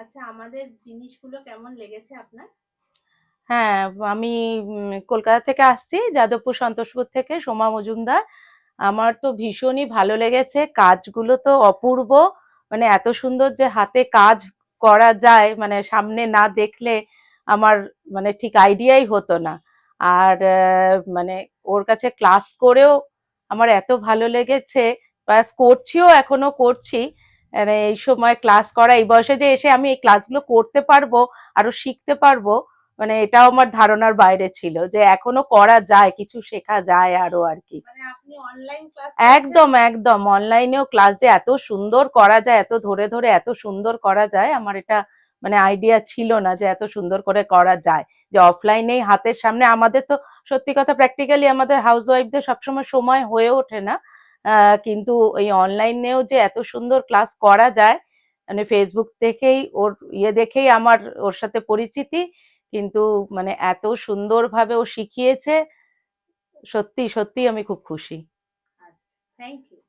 আচ্ছা, আমাদের জিনিসগুলো কেমন লেগেছে আপনার? হ্যাঁ, আমি কলকাতা থেকে আসছি, যাদবপুর সন্তোষপুর থেকে সোমা মজুমদার। আমার তো ভীষণই ভালো লেগেছে, কাজগুলো তো অপূর্ব। মানে এত সুন্দর যে হাতে কাজ করা যায়, মানে সামনে না দেখলে আমার মানে ঠিক আইডিয়াই হতো না। আর মানে ওর কাছে ক্লাস করেও আমার এত ভালো লেগেছে, ক্লাস করছিও, এখনো করছি। মানে এই সময় ক্লাস করা, এই বয়সে যে এসে আমি এই ক্লাসগুলো করতে পারবো, আরো শিখতে পারবো, মানে এটাও আমার ধারণার বাইরে ছিল যে এখনো করা যায়, কিছু শেখা যায় আরো আর কি। মানে আপনি অনলাইন ক্লাস করছেন? একদম একদম, অনলাইনেও ক্লাস যে এত সুন্দর করা যায়, এত ধরে ধরে এত সুন্দর করা যায়, আমার এটা মানে আইডিয়া ছিল না যে এত সুন্দর করে করা যায়। যে অফলাইনেই হাতের সামনে, আমাদের তো সত্যি কথা প্র্যাকটিক্যালি আমাদের হাউস ওয়াইফদের সবসময় সময় হয়ে ওঠে না। কিন্তু এই অনলাইনেও যে এত সুন্দর ক্লাস করা যায়, মানে ফেসবুক থেকেই ওর দেখেই আমার ওর সাথে পরিচিতি। কিন্তু মানে এত সুন্দরভাবে ও শিখিয়েছে, সত্যি সত্যি আমি খুব খুশি। আচ্ছা, থ্যাংক ইউ।